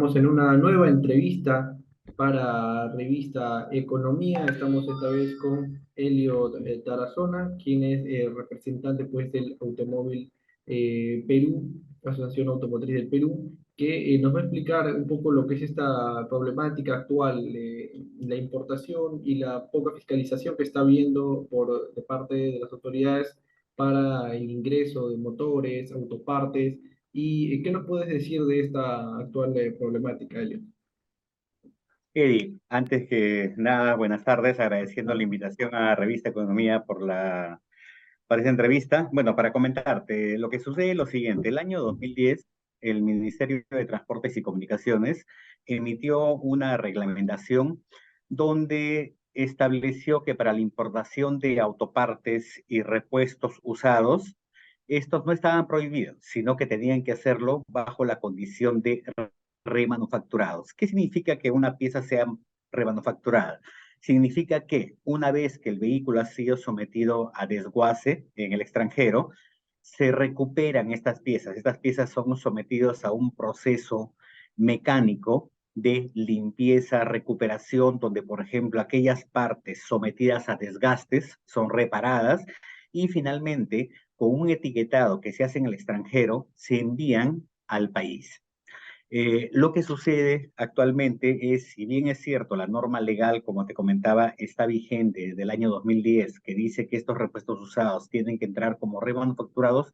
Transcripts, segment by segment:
estamos en una nueva entrevista para revista Economía. Estamos esta vez con Elio Tarazona, quien es representante pues, del Automóvil Perú, Asociación Automotriz del Perú, que nos va a explicar un poco lo que es esta problemática actual, la importación y la poca fiscalización que está habiendo de parte de las autoridades para el ingreso de motores, autopartes. ¿Y qué nos puedes decir de esta actual problemática, Elliot? Eddie, antes que nada, buenas tardes, agradeciendo la invitación a Revista Economía para esta entrevista. Bueno, para comentarte, lo que sucede es lo siguiente. El año 2010, el Ministerio de Transportes y Comunicaciones emitió una reglamentación donde estableció que para la importación de autopartes y repuestos usados, estos no estaban prohibidos, sino que tenían que hacerlo bajo la condición de remanufacturados. ¿Qué significa que una pieza sea remanufacturada? Significa que una vez que el vehículo ha sido sometido a desguace en el extranjero, se recuperan estas piezas. Estas piezas son sometidas a un proceso mecánico de limpieza, recuperación, donde, por ejemplo, aquellas partes sometidas a desgastes son reparadas y finalmente, con un etiquetado que se hace en el extranjero, se envían al país. Lo que sucede actualmente es, si bien es cierto, la norma legal, como te comentaba, está vigente desde el año 2010, que dice que estos repuestos usados tienen que entrar como remanufacturados,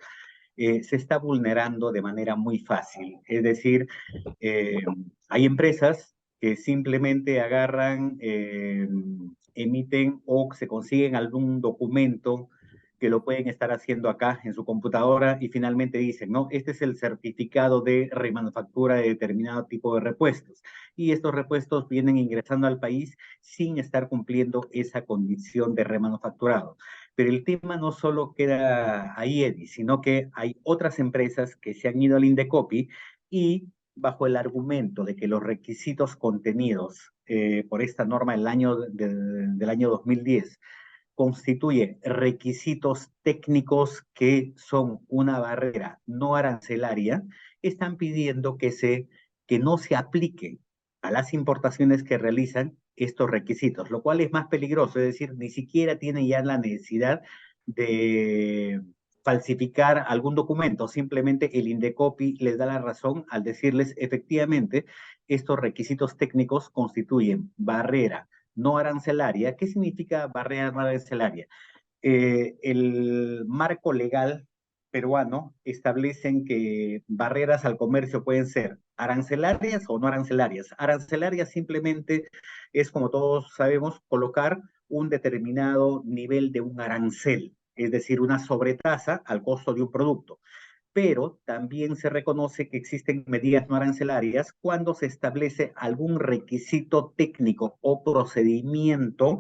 se está vulnerando de manera muy fácil. Es decir, eh, hay empresas que simplemente agarran, emiten o se consiguen algún documento que lo pueden estar haciendo acá en su computadora y finalmente dicen, no, este es el certificado de remanufactura de determinado tipo de repuestos. Y estos repuestos vienen ingresando al país sin estar cumpliendo esa condición de remanufacturado. Pero el tema no solo queda ahí, Eddie, sino que hay otras empresas que se han ido al Indecopi y bajo el argumento de que los requisitos contenidos por esta norma del año 2010 constituye requisitos técnicos que son una barrera no arancelaria, están pidiendo que no se apliquen a las importaciones que realizan estos requisitos, lo cual es más peligroso, es decir, ni siquiera tienen ya la necesidad de falsificar algún documento, simplemente el Indecopi les da la razón al decirles efectivamente estos requisitos técnicos constituyen barrera no arancelaria. ¿Qué significa barrera no arancelaria? El marco legal peruano establecen que barreras al comercio pueden ser arancelarias o no arancelarias. Arancelarias simplemente es, como todos sabemos, colocar un determinado nivel de un arancel, es decir, una sobretasa al costo de un producto. Pero también se reconoce que existen medidas no arancelarias cuando se establece algún requisito técnico o procedimiento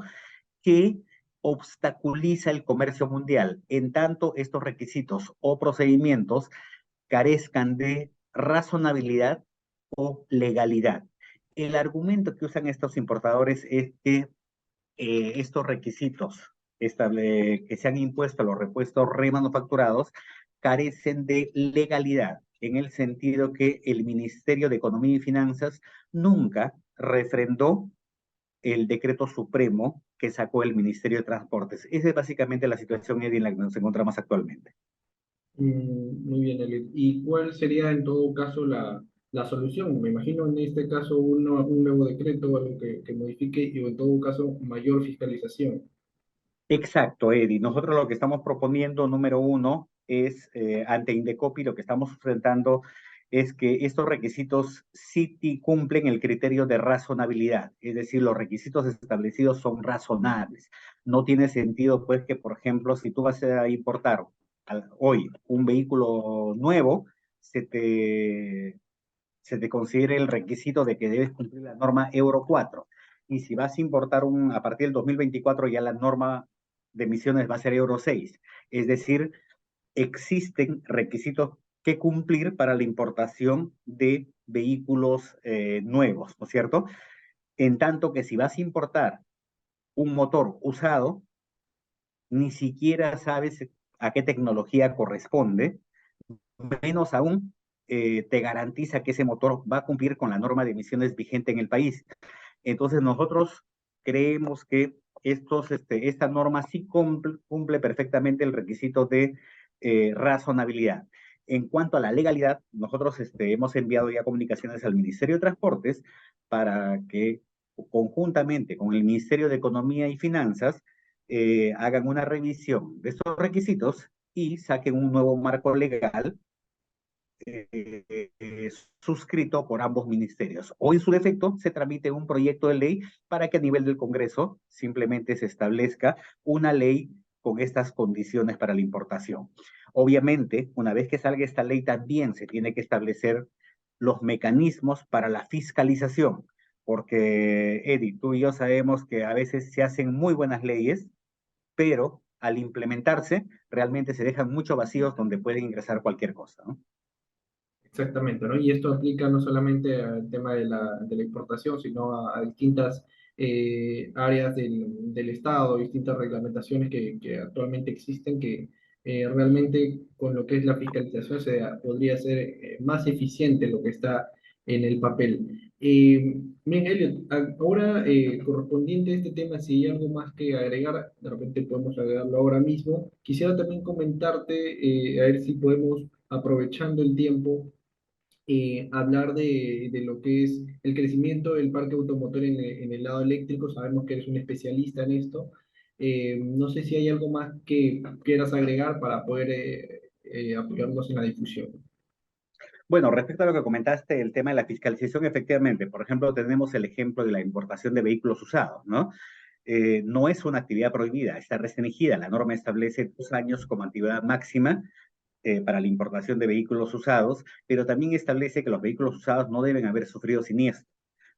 que obstaculiza el comercio mundial, en tanto estos requisitos o procedimientos carezcan de razonabilidad o legalidad. El argumento que usan estos importadores es que estos requisitos que se han impuesto a los repuestos remanufacturados carecen de legalidad, en el sentido que el Ministerio de Economía y Finanzas nunca refrendó el decreto supremo que sacó el Ministerio de Transportes. Esa es básicamente la situación, Eddie, en la que nos encontramos actualmente. Muy bien, Elliot. ¿Y cuál sería en todo caso la solución? Me imagino en este caso un nuevo decreto, algo que modifique y en todo caso mayor fiscalización. Exacto, Eddie. Nosotros lo que estamos proponiendo, número uno, es ante Indecopi, lo que estamos enfrentando es que estos requisitos sí cumplen el criterio de razonabilidad, es decir, los requisitos establecidos son razonables. No tiene sentido, pues, que, por ejemplo, si tú vas a importar hoy un vehículo nuevo, se te, se te considere el requisito de que debes cumplir la norma Euro 4. Y si vas a importar a partir del 2024, ya la norma de emisiones va a ser Euro 6. Es decir, existen requisitos que cumplir para la importación de vehículos nuevos, ¿no es cierto? En tanto que si vas a importar un motor usado, ni siquiera sabes a qué tecnología corresponde, menos aún te garantiza que ese motor va a cumplir con la norma de emisiones vigente en el país. Entonces nosotros creemos que esta norma sí cumple perfectamente el requisito de razonabilidad. En cuanto a la legalidad, nosotros hemos enviado ya comunicaciones al Ministerio de Transportes para que conjuntamente con el Ministerio de Economía y Finanzas hagan una revisión de estos requisitos y saquen un nuevo marco legal suscrito por ambos ministerios. O en su defecto se tramite un proyecto de ley para que a nivel del Congreso simplemente se establezca una ley con estas condiciones para la importación. Obviamente, una vez que salga esta ley, también se tiene que establecer los mecanismos para la fiscalización, porque Eddie, tú y yo sabemos que a veces se hacen muy buenas leyes, pero al implementarse realmente se dejan muchos vacíos donde puede ingresar cualquier cosa, ¿no? Exactamente, ¿no? Y esto aplica no solamente al tema de la importación, sino a distintas áreas del Estado, distintas reglamentaciones que actualmente existen, que realmente con lo que es la fiscalización podría ser más eficiente lo que está en el papel. Bien, Elliot, ahora correspondiente a este tema, si hay algo más que agregar, de repente podemos agregarlo ahora mismo. Quisiera también comentarte, a ver si podemos, aprovechando el tiempo, hablar de lo que es el crecimiento del parque automotor en el lado eléctrico. Sabemos que eres un especialista en esto. No sé si hay algo más que quieras agregar para poder apoyarnos en la difusión. Bueno, respecto a lo que comentaste, el tema de la fiscalización, efectivamente, por ejemplo, tenemos el ejemplo de la importación de vehículos usados, ¿no? No es una actividad prohibida, está restringida. La norma establece 2 años como antigüedad máxima para la importación de vehículos usados, pero también establece que los vehículos usados no deben haber sufrido siniestro.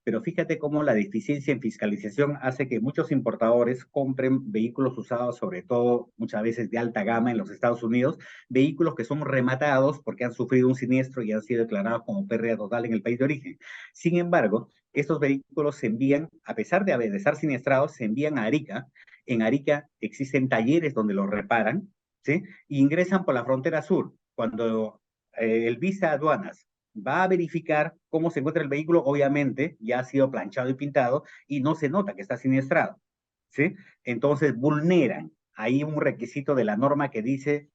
Pero fíjate cómo la deficiencia en fiscalización hace que muchos importadores compren vehículos usados, sobre todo muchas veces de alta gama en los Estados Unidos, vehículos que son rematados porque han sufrido un siniestro y han sido declarados como pérdida total en el país de origen. Sin embargo, estos vehículos se envían, a pesar de estar siniestrados, se envían a Arica. En Arica existen talleres donde los reparan, ¿sí? Y ingresan por la frontera sur. Cuando el visa aduanas va a verificar cómo se encuentra el vehículo, obviamente ya ha sido planchado y pintado y no se nota que está siniestrado, ¿sí? Entonces vulneran ahí un requisito de la norma que dice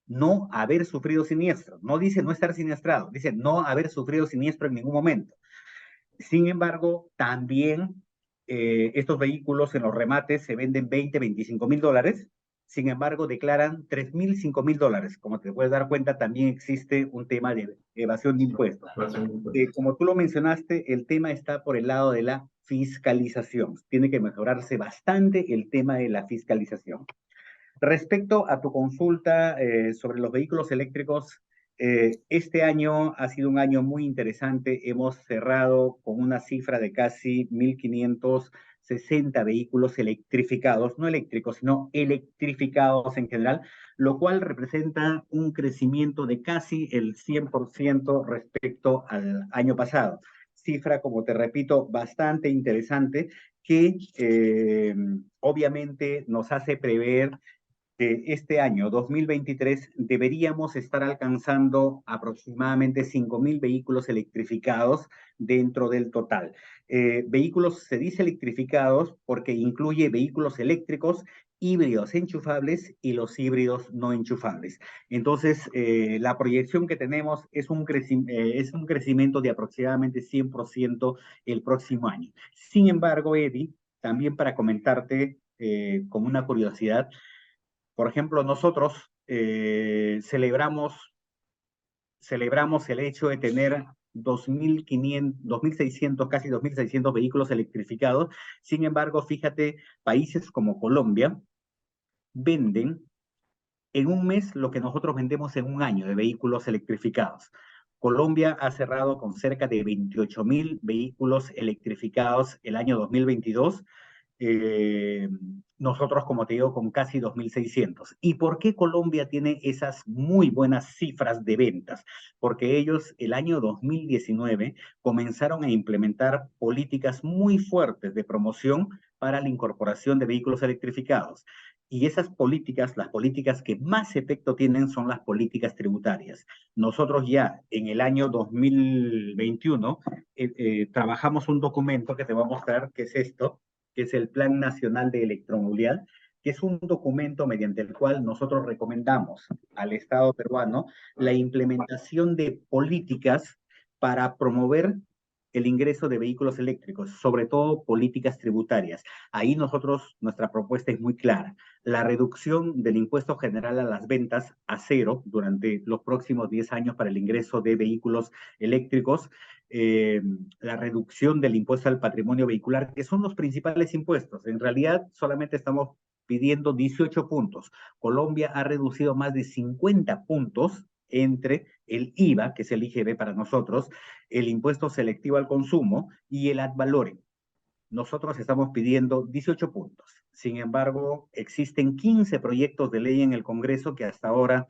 no haber sufrido siniestro. No dice no estar siniestrado, dice no haber sufrido siniestro en ningún momento. Sin embargo, también estos vehículos en los remates se venden 20, $25,000. Sin embargo, declaran 3,000, $5,000. Como te puedes dar cuenta, también existe un tema de evasión de impuestos. Como tú lo mencionaste, el tema está por el lado de la fiscalización. Tiene que mejorarse bastante el tema de la fiscalización. Respecto a tu consulta sobre los vehículos eléctricos, este año ha sido un año muy interesante. Hemos cerrado con una cifra de casi 1,560 vehículos electrificados, no eléctricos, sino electrificados en general, lo cual representa un crecimiento de casi el 100% respecto al año pasado. Cifra, como te repito, bastante interesante que obviamente nos hace prever que este año 2023 deberíamos estar alcanzando aproximadamente 5,000 vehículos electrificados dentro del total. Vehículos se dice electrificados porque incluye vehículos eléctricos, híbridos enchufables y los híbridos no enchufables. Entonces, la proyección que tenemos es es un crecimiento de aproximadamente 100% el próximo año. Sin embargo, Eddie, también para comentarte como una curiosidad, por ejemplo, nosotros celebramos el hecho de tener 2,500, 2,600, casi 2,600 vehículos electrificados. Sin embargo, fíjate, países como Colombia venden en un mes lo que nosotros vendemos en un año de vehículos electrificados. Colombia ha cerrado con cerca de 28,000 vehículos electrificados el año 2022. eh, Nosotros, como te digo, con casi 2,600. ¿Y por qué Colombia tiene esas muy buenas cifras de ventas? Porque ellos el año 2019 comenzaron a implementar políticas muy fuertes de promoción para la incorporación de vehículos electrificados. Y esas políticas, las políticas que más efecto tienen son las políticas tributarias. Nosotros ya en el año 2021 trabajamos un documento que te voy a mostrar, que es esto, que es el Plan Nacional de Electromovilidad, que es un documento mediante el cual nosotros recomendamos al Estado peruano la implementación de políticas para promover el ingreso de vehículos eléctricos, sobre todo políticas tributarias. Ahí nuestra propuesta es muy clara: la reducción del impuesto general a las ventas a cero durante los próximos 10 años para el ingreso de vehículos eléctricos, eh, la reducción del impuesto al patrimonio vehicular, que son los principales impuestos. En realidad, solamente estamos pidiendo 18 puntos. Colombia ha reducido más de 50 puntos entre el IVA, que es el IGB para nosotros, el impuesto selectivo al consumo y el ad valorem. Nosotros estamos pidiendo 18 puntos. Sin embargo, existen 15 proyectos de ley en el Congreso que hasta ahora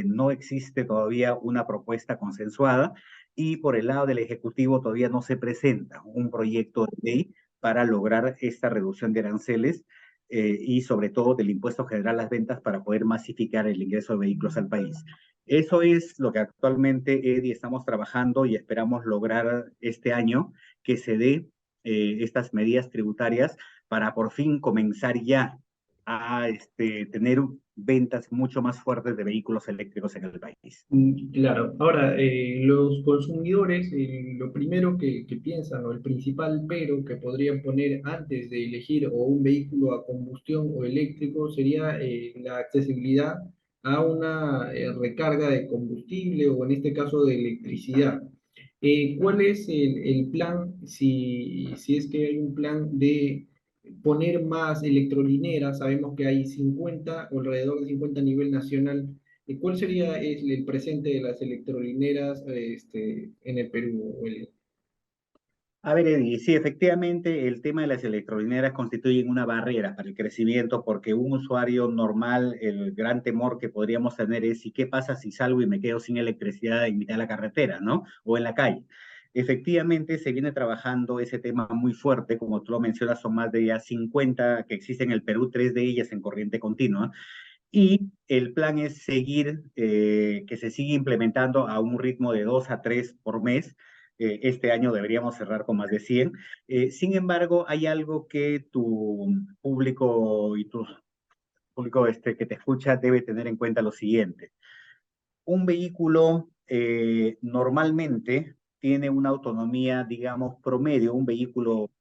no existe todavía una propuesta consensuada, y por el lado del Ejecutivo todavía no se presenta un proyecto de ley para lograr esta reducción de aranceles y sobre todo del impuesto general a las ventas para poder masificar el ingreso de vehículos al país. Eso es lo que actualmente, Eddie, estamos trabajando y esperamos lograr este año, que se dé estas medidas tributarias para por fin comenzar ya a tener ventas mucho más fuertes de vehículos eléctricos en el país. Claro, ahora los consumidores, lo primero que piensan o el principal pero que podrían poner antes de elegir o un vehículo a combustión o eléctrico sería la accesibilidad a una recarga de combustible o en este caso de electricidad. ¿Cuál es el plan, si es que hay un plan de poner más electrolineras? Sabemos que hay 50 o alrededor de 50 a nivel nacional. ¿Cuál sería el presente de las electrolineras en el Perú? A ver, Eddie, sí, efectivamente el tema de las electrolineras constituyen una barrera para el crecimiento, porque un usuario normal, el gran temor que podríamos tener es: ¿y qué pasa si salgo y me quedo sin electricidad en mitad de la carretera, ¿no? O en la calle. Efectivamente, se viene trabajando ese tema muy fuerte, como tú lo mencionas, son más de ya 50 que existen en el Perú, tres de ellas en corriente continua, y el plan es seguir, que se siga implementando a un ritmo de 2 a 3 por mes. Este año deberíamos cerrar con más de 100. Sin embargo, hay algo que tu público y tu público que te escucha debe tener en cuenta: lo siguiente. Un vehículo normalmente tiene una autonomía, digamos, promedio, un vehículo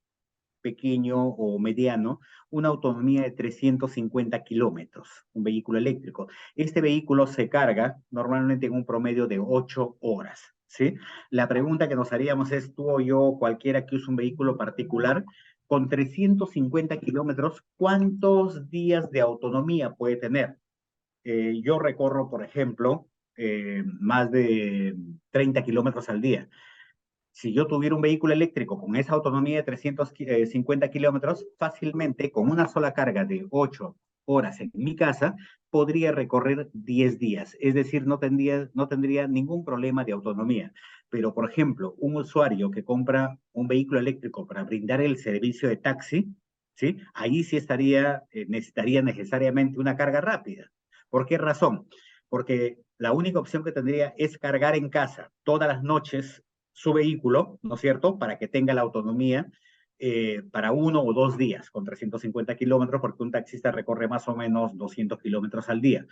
pequeño o mediano, una autonomía de 350 kilómetros, un vehículo eléctrico. Este vehículo se carga normalmente en un promedio de 8 horas, ¿sí? La pregunta que nos haríamos es: tú o yo, cualquiera que use un vehículo particular, con 350 kilómetros, ¿cuántos días de autonomía puede tener? Yo recorro, por ejemplo, más de 30 kilómetros al día. Si yo tuviera un vehículo eléctrico con esa autonomía de 350 kilómetros, fácilmente con una sola carga de 8 horas en mi casa, podría recorrer 10 días. Es decir, no tendría ningún problema de autonomía. Pero, por ejemplo, un usuario que compra un vehículo eléctrico para brindar el servicio de taxi, ¿sí? Ahí sí necesitaría necesariamente una carga rápida. ¿Por qué razón? Porque la única opción que tendría es cargar en casa todas las noches su vehículo, ¿no es cierto?, para que tenga la autonomía para 1 o 2 días con 350 kilómetros, porque un taxista recorre más o menos 200 kilómetros al día.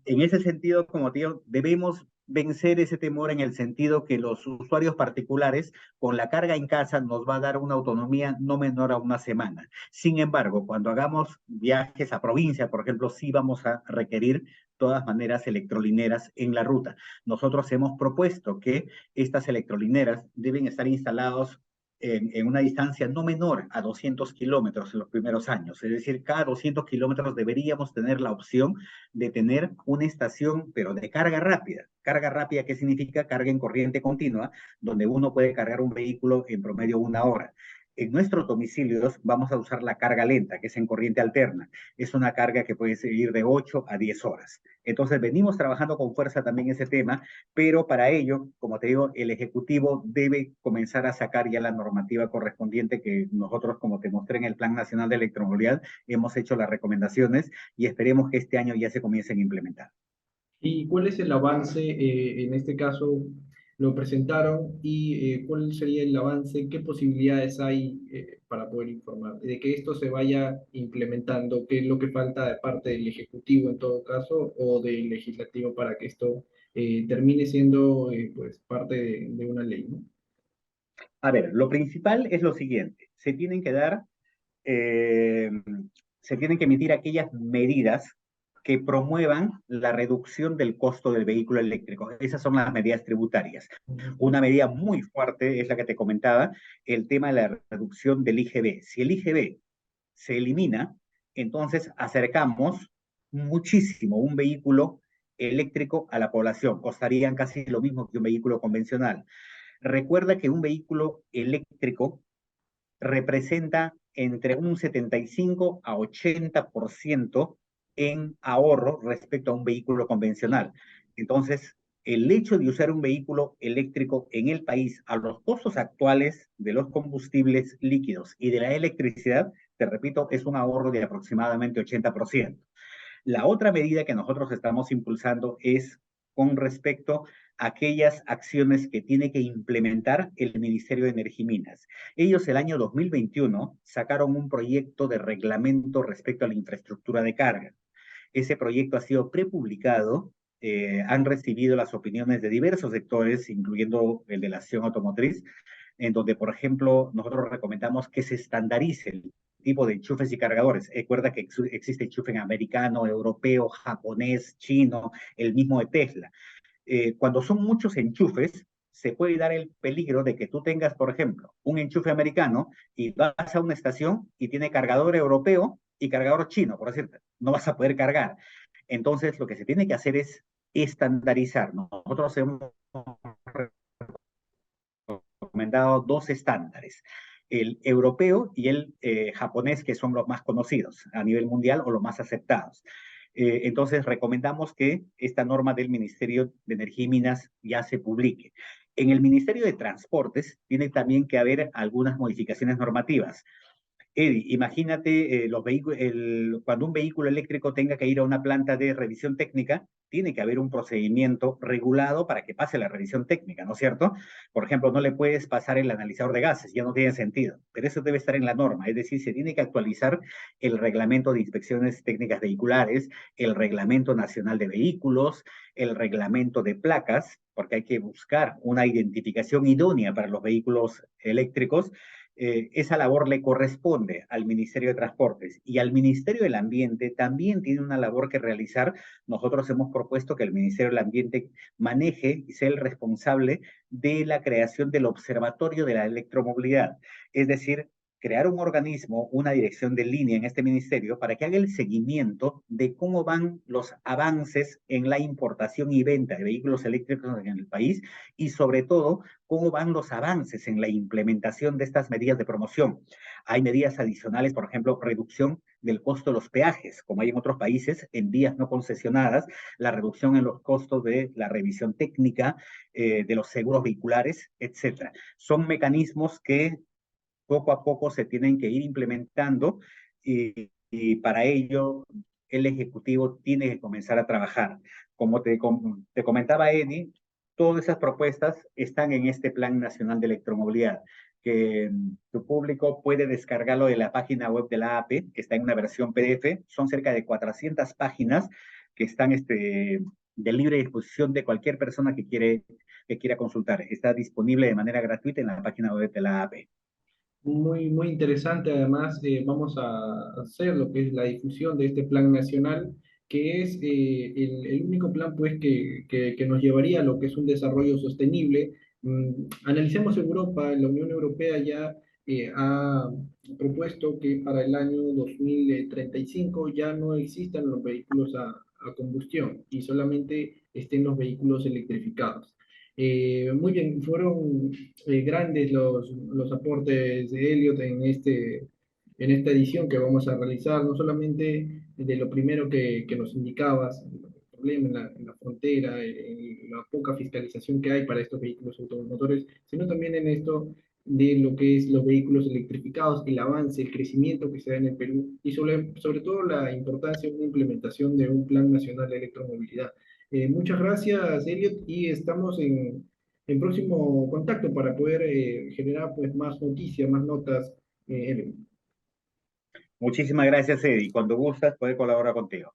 En ese sentido, como te digo, debemos vencer ese temor en el sentido que los usuarios particulares con la carga en casa nos va a dar una autonomía no menor a una semana. Sin embargo, cuando hagamos viajes a provincia, por ejemplo, sí vamos a requerir de todas maneras electrolineras en la ruta. Nosotros hemos propuesto que estas electrolineras deben estar instaladas en una distancia no menor a 200 kilómetros en los primeros años. Es decir, cada 200 kilómetros deberíamos tener la opción de tener una estación, pero de carga rápida. Carga rápida, ¿qué significa? Carga en corriente continua, donde uno puede cargar un vehículo en promedio 1 hora. en nuestros domicilios vamos a usar la carga lenta, que es en corriente alterna. Es una carga que puede seguir de 8 a 10 horas. Entonces, venimos trabajando con fuerza también ese tema, pero para ello, como te digo, el Ejecutivo debe comenzar a sacar ya la normativa correspondiente que nosotros, como te mostré en el Plan Nacional de Electromovilidad, hemos hecho las recomendaciones y esperemos que este año ya se comiencen a implementar. ¿Y cuál es el avance? En este caso, lo presentaron y ¿cuál sería el avance? ¿Qué posibilidades hay para poder informar? De que esto se vaya implementando, ¿qué es lo que falta de parte del Ejecutivo en todo caso o del Legislativo para que esto termine siendo pues parte de una ley, ¿no? A ver, lo principal es lo siguiente, eh, se tienen que emitir aquellas medidas que promuevan la reducción del costo del vehículo eléctrico. Esas son las medidas tributarias. Ujú. Una medida muy fuerte es la que te comentaba, el tema de la reducción del IGB. Si el IGB se elimina, entonces acercamos muchísimo un vehículo eléctrico a la población. Costarían casi lo mismo que un vehículo convencional. Recuerda que un vehículo eléctrico representa entre un 75 a 80% en ahorro respecto a un vehículo convencional. Entonces, el hecho de usar un vehículo eléctrico en el país a los costos actuales de los combustibles líquidos y de la electricidad, te repito, es un ahorro de aproximadamente 80%. La otra medida que nosotros estamos impulsando es con respecto a aquellas acciones que tiene que implementar el Ministerio de Energía y Minas. Ellos el año 2021 sacaron un proyecto de reglamento respecto a la infraestructura de carga. Ese proyecto ha sido prepublicado, han recibido las opiniones de diversos sectores, incluyendo el de la acción automotriz, en donde, por ejemplo, nosotros recomendamos que se estandarice el tipo de enchufes y cargadores. Recuerda que existe enchufe americano, europeo, japonés, chino, el mismo de Tesla. Cuando son muchos enchufes, se puede dar el peligro de que tú tengas, por ejemplo, un enchufe americano y vas a una estación y tiene cargador europeo y cargador chino, por decirte. No vas a poder cargar. Entonces, lo que se tiene que hacer es estandarizar. Nosotros hemos recomendado dos estándares, el europeo y el japonés, que son los más conocidos a nivel mundial o los más aceptados. Entonces, recomendamos que esta norma del Ministerio de Energía y Minas ya se publique. En el Ministerio de Transportes tiene también que haber algunas modificaciones normativas. Eddie, imagínate cuando un vehículo eléctrico tenga que ir a una planta de revisión técnica, tiene que haber un procedimiento regulado para que pase la revisión técnica, ¿no es cierto? Por ejemplo, no le puedes pasar el analizador de gases, ya no tiene sentido, pero eso debe estar en la norma, es decir, se tiene que actualizar el reglamento de inspecciones técnicas vehiculares, el reglamento nacional de vehículos, el reglamento de placas, porque hay que buscar una identificación idónea para los vehículos eléctricos. Esa labor le corresponde al Ministerio de Transportes y al Ministerio del Ambiente también tiene una labor que realizar. Nosotros hemos propuesto que el Ministerio del Ambiente maneje y sea el responsable de la creación del Observatorio de la Electromovilidad, es decir, crear un organismo, una dirección de línea en este ministerio para que haga el seguimiento de cómo van los avances en la importación y venta de vehículos eléctricos en el país y sobre todo cómo van los avances en la implementación de estas medidas de promoción. Hay medidas adicionales, por ejemplo, reducción del costo de los peajes, como hay en otros países, en vías no concesionadas, la reducción en los costos de la revisión técnica, de los seguros vehiculares, etcétera. Son mecanismos que poco a poco se tienen que ir implementando y para ello el Ejecutivo tiene que comenzar a trabajar. Como te comentaba Eddie, todas esas propuestas están en este Plan Nacional de Electromovilidad, que tu público puede descargarlo de la página web de la APE, que está en una versión PDF. Son cerca de 400 páginas que están de libre disposición de cualquier persona que quiera consultar. Está disponible de manera gratuita en la página web de la AP. Muy, muy interesante. Además, vamos a hacer lo que es la difusión de este plan nacional, que es el único plan pues, que nos llevaría a lo que es un desarrollo sostenible. Analicemos Europa, la Unión Europea ya ha propuesto que para el año 2035 ya no existan los vehículos a combustión y solamente estén los vehículos electrificados. Muy bien, fueron grandes los aportes de Elliot en esta edición que vamos a realizar, no solamente de lo primero que nos indicabas, el problema en la frontera, en la poca fiscalización que hay para estos vehículos automotores, sino también en esto de lo que es los vehículos electrificados, el avance, el crecimiento que se da en el Perú y sobre todo la importancia de una implementación de un Plan Nacional de Electromovilidad. Muchas gracias, Elliot, y estamos en próximo contacto para poder generar pues, más noticias, más notas. Muchísimas gracias, Eddie. Cuando gustas, puede colaborar contigo.